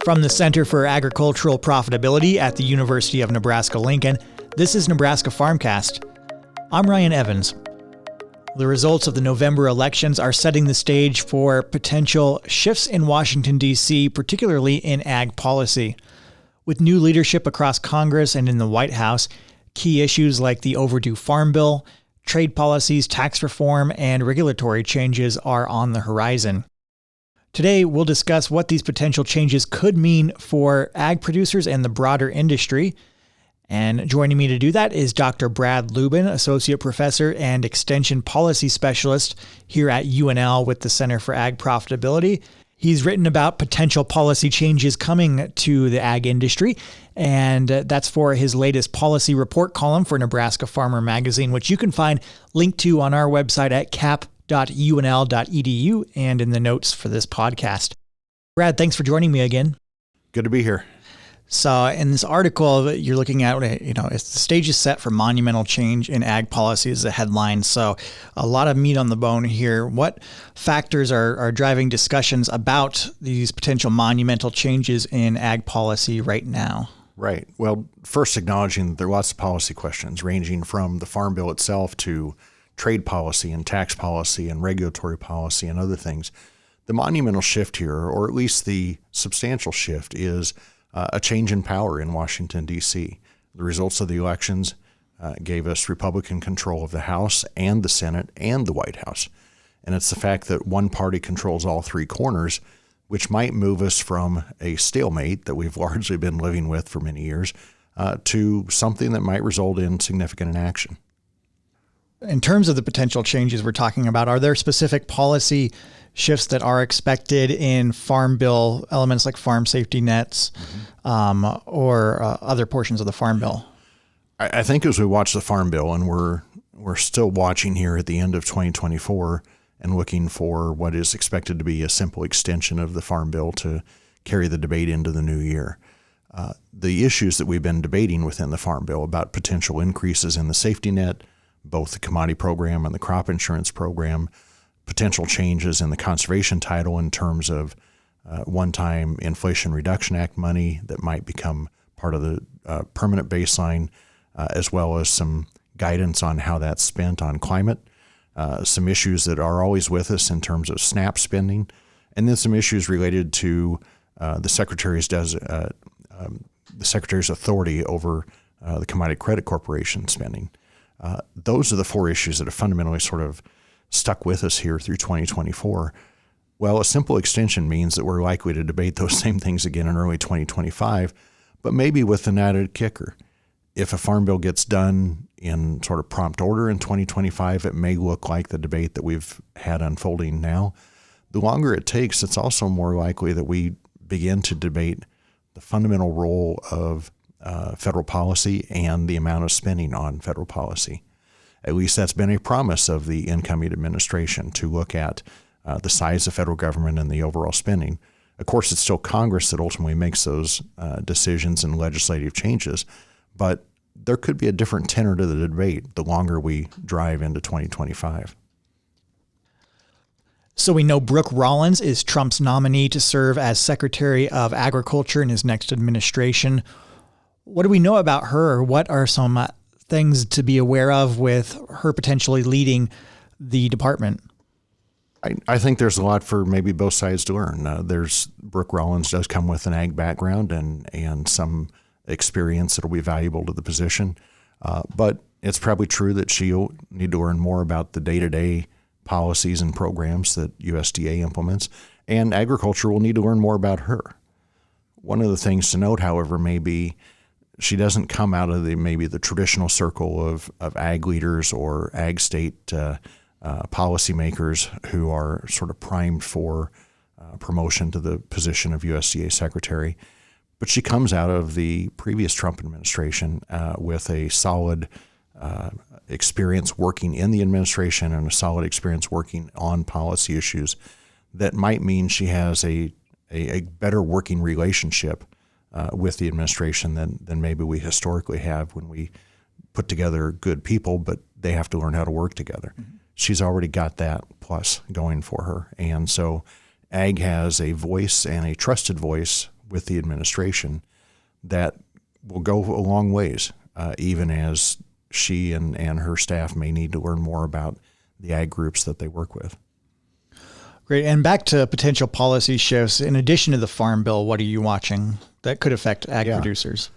From the Center for Agricultural Profitability at the University of Nebraska-Lincoln, this is Nebraska Farmcast. I'm Ryan Evans. The results of the November elections are setting the stage for potential shifts in Washington, D.C., particularly in ag policy. With new leadership across Congress and in the White House, key issues like the overdue Farm Bill, trade policies, tax reform, and regulatory changes are on the horizon. Today, we'll discuss what these potential changes could mean for ag producers and the broader industry. And joining me to do that is Dr. Brad Lubben, Associate Professor and Extension Policy Specialist here at UNL with the Center for Ag Profitability. He's written about potential policy changes coming to the ag industry, and that's for his latest policy report column for Nebraska Farmer magazine, which you can find linked to on our website at cap.unl.edu and in the notes for this podcast. Brad, thanks for joining me again. Good to be here. So in this article that you're looking at, it's the stage is set for monumental change in ag policy is the headline. So a lot of meat on the bone here. What factors are driving discussions about these potential monumental changes in ag policy right now? Right. Well, first acknowledging that there are lots of policy questions ranging from the Farm Bill itself to trade policy and tax policy and regulatory policy and other things. The monumental shift here, or at least the substantial shift, is a change in power in Washington, D.C. The results of the elections gave us Republican control of the House and the Senate and the White House. And it's the fact that one party controls all three corners, which might move us from a stalemate that we've largely been living with for many years to something that might result in significant inaction. In terms of the potential changes we're talking about, are there specific policy shifts that are expected in Farm Bill elements like farm safety nets or other portions of the Farm Bill? I think as we watch the Farm Bill, and we're still watching here at the end of 2024 and looking for what is expected to be a simple extension of the Farm Bill to carry the debate into the new year. The issues that we've been debating within the Farm Bill about potential increases in the safety net, both the commodity program and the crop insurance program, potential changes in the conservation title in terms of one-time Inflation Reduction Act money that might become part of the permanent baseline, as well as some guidance on how that's spent on climate, some issues that are always with us in terms of SNAP spending, and then some issues related to the Secretary's authority over the Commodity Credit Corporation spending. Those are the four issues that have fundamentally sort of stuck with us here through 2024. Well, a simple extension means that we're likely to debate those same things again in early 2025, but maybe with an added kicker. If a Farm Bill gets done in sort of prompt order in 2025, it may look like the debate that we've had unfolding now. The longer it takes, it's also more likely that we begin to debate the fundamental role of federal policy and the amount of spending on federal policy. At least that's been a promise of the incoming administration to look at the size of federal government and the overall spending. Of course, it's still Congress that ultimately makes those decisions and legislative changes, but there could be a different tenor to the debate the longer we drive into 2025. So we know Brooke Rollins is Trump's nominee to serve as Secretary of Agriculture in his next administration. What do we know about her? What are some things to be aware of with her potentially leading the department? I think there's a lot for maybe both sides to learn. Brooke Rollins does come with an ag background and some experience that will be valuable to the position. But it's probably true that she'll need to learn more about the day-to-day policies and programs that USDA implements, and agriculture will need to learn more about her. One of the things to note, however, may be she doesn't come out of the traditional circle of ag leaders or ag state policymakers who are sort of primed for promotion to the position of USDA secretary. But she comes out of the previous Trump administration with a solid experience working in the administration and a solid experience working on policy issues that might mean she has a better working relationship with the administration than maybe we historically have when we put together good people, but they have to learn how to work together. Mm-hmm. She's already got that plus going for her. And so ag has a voice and a trusted voice with the administration that will go a long ways, even as she and her staff may need to learn more about the ag groups that they work with. Great. And back to potential policy shifts. In addition to the Farm Bill, what are you watching that could affect ag producers?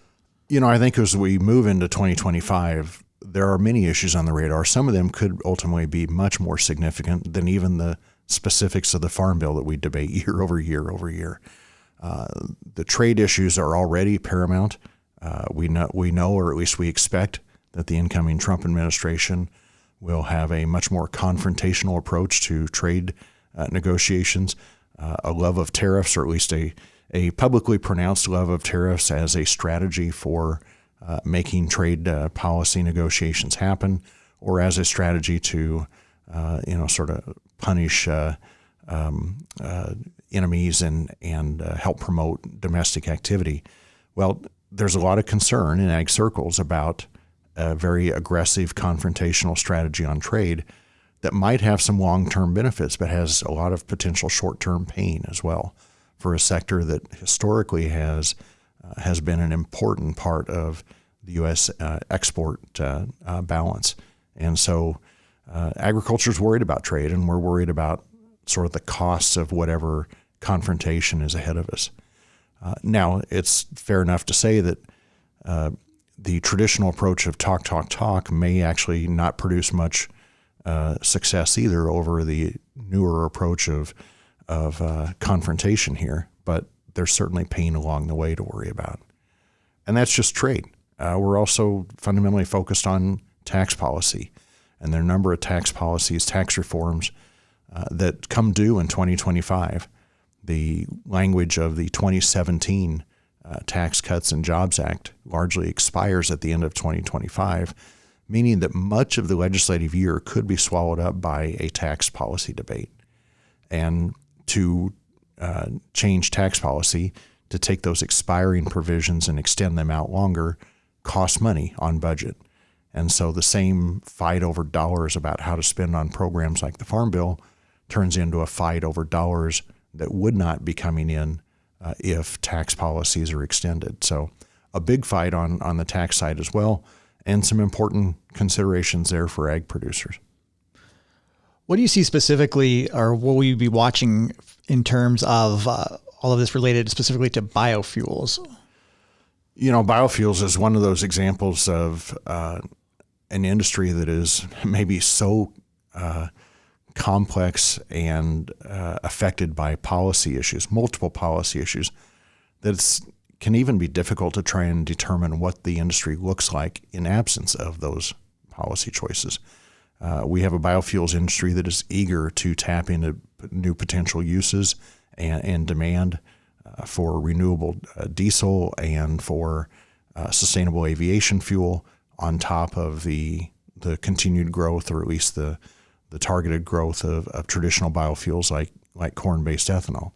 I think as we move into 2025, there are many issues on the radar. Some of them could ultimately be much more significant than even the specifics of the Farm Bill that we debate year over year over year. The trade issues are already paramount. We know, or at least we expect, that the incoming Trump administration will have a much more confrontational approach to trade negotiations, a love of tariffs, or at least a publicly pronounced love of tariffs as a strategy for making trade policy negotiations happen, or as a strategy to, sort of punish enemies and help promote domestic activity. Well, there's a lot of concern in ag circles about a very aggressive confrontational strategy on trade that might have some long-term benefits, but has a lot of potential short-term pain as well for a sector that historically has been an important part of the U.S. export balance. And so agriculture is worried about trade, and we're worried about sort of the costs of whatever confrontation is ahead of us. Now, it's fair enough to say that the traditional approach of talk may actually not produce much success either over the newer approach of confrontation here, but there's certainly pain along the way to worry about. And that's just trade. We're also fundamentally focused on tax policy, and there are a number of tax policies, tax reforms that come due in 2025. The language of the 2017 Tax Cuts and Jobs Act largely expires at the end of 2025, meaning that much of the legislative year could be swallowed up by a tax policy debate. And to change tax policy, to take those expiring provisions and extend them out longer, costs money on budget. And so the same fight over dollars about how to spend on programs like the Farm Bill turns into a fight over dollars that would not be coming in if tax policies are extended. So a big fight on the tax side as well, and some important considerations there for ag producers. What do you see specifically, or will we be watching in terms of all of this related specifically to biofuels? Biofuels is one of those examples of an industry that is maybe so complex and affected by policy issues, multiple policy issues, that it can even be difficult to try and determine what the industry looks like in absence of those policy choices. We have a biofuels industry that is eager to tap into new potential uses and demand for renewable diesel and for sustainable aviation fuel on top of the continued growth, or at least the targeted growth of traditional biofuels like corn-based ethanol.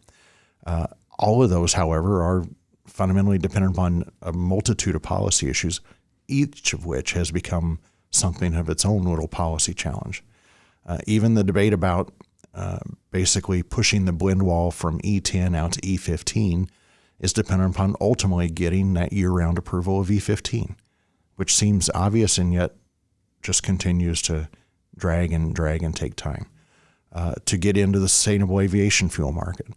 All of those, however, are fundamentally dependent upon a multitude of policy issues, each of which has become something of its own little policy challenge. Even the debate about basically pushing the blend wall from E10 out to E15 is dependent upon ultimately getting that year-round approval of E15, which seems obvious and yet just continues to drag and take time. To get into the sustainable aviation fuel market,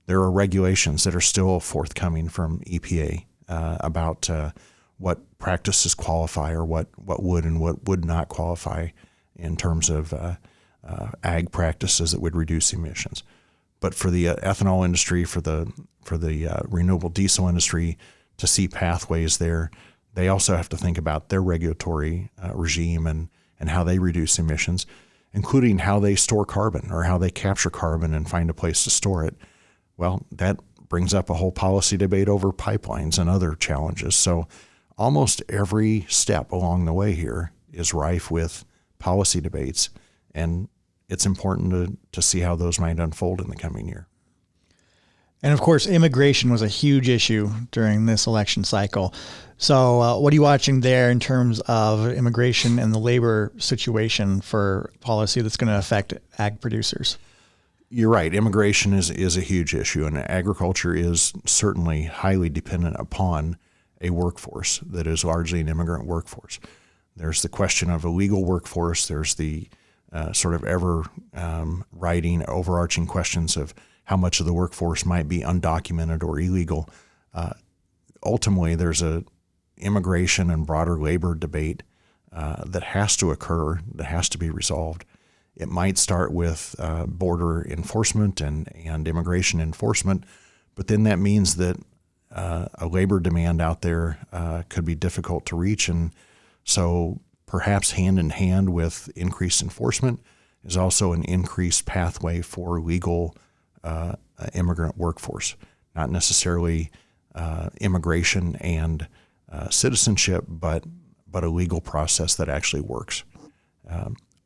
there are regulations that are still forthcoming from EPA about what practices qualify, or what would and what would not qualify in terms of ag practices that would reduce emissions. But for the ethanol industry, for the renewable diesel industry to see pathways there, they also have to think about their regulatory regime and how they reduce emissions, including how they store carbon or how they capture carbon and find a place to store it. Well, that brings up a whole policy debate over pipelines and other challenges. So almost every step along the way here is rife with policy debates, and it's important to see how those might unfold in the coming year. And of course, immigration was a huge issue during this election cycle. So what are you watching there in terms of immigration and the labor situation for policy that's going to affect ag producers? You're right. Immigration is a huge issue, and agriculture is certainly highly dependent upon a workforce that is largely an immigrant workforce. There's the question of a legal workforce. There's the sort of ever-riding, overarching questions of how much of the workforce might be undocumented or illegal. Ultimately, there's a immigration and broader labor debate that has to occur, that has to be resolved. It might start with border enforcement and immigration enforcement, but then that means that a labor demand out there could be difficult to reach. And so perhaps hand in hand with increased enforcement is also an increased pathway for legal immigrant workforce, not necessarily immigration and citizenship, but a legal process that actually works.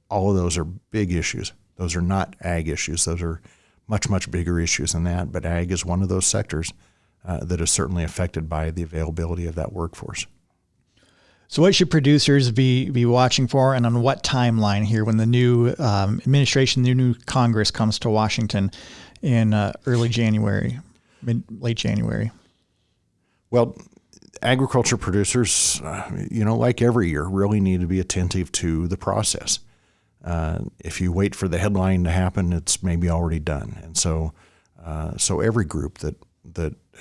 All of those are big issues. Those are not ag issues. Those are much, much bigger issues than that. But ag is one of those sectors that is certainly affected by the availability of that workforce. So what should producers be watching for, and on what timeline here when the new administration, the new Congress comes to Washington in early January, late January? Well, agriculture producers, like every year, really need to be attentive to the process. If you wait for the headline to happen, it's maybe already done. And so every group that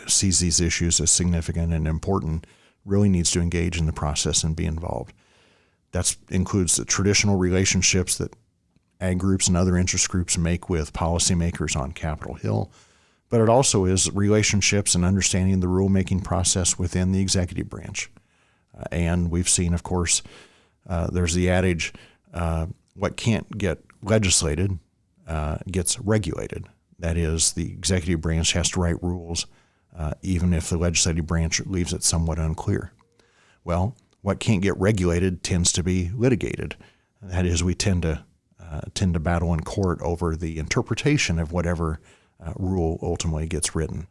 sees these issues as significant and important really needs to engage in the process and be involved. That includes the traditional relationships that ag groups and other interest groups make with policymakers on Capitol Hill, but it also is relationships and understanding the rulemaking process within the executive branch. And we've seen, of course, there's the adage, what can't get legislated gets regulated. That is, the executive branch has to write rules, even if the legislative branch leaves it somewhat unclear. Well, what can't get regulated tends to be litigated. That is, we tend to battle in court over the interpretation of whatever rule ultimately gets written.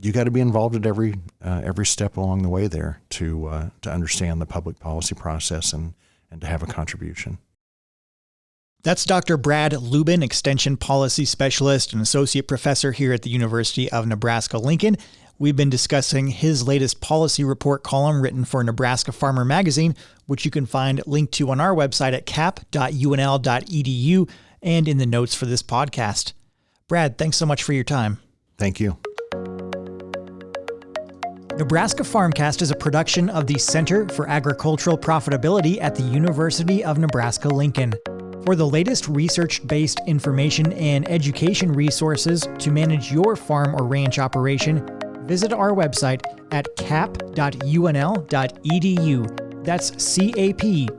You got to be involved at every step along the way there to understand the public policy process and to have a contribution. That's Dr. Brad Lubben, Extension Policy Specialist and Associate Professor here at the University of Nebraska-Lincoln. We've been discussing his latest policy report column written for Nebraska Farmer magazine, which you can find linked to on our website at cap.unl.edu and in the notes for this podcast. Brad, thanks so much for your time. Thank you. Nebraska Farmcast is a production of the Center for Agricultural Profitability at the University of Nebraska-Lincoln. For the latest research-based information and education resources to manage your farm or ranch operation, visit our website at cap.unl.edu. That's cap.unl.edu.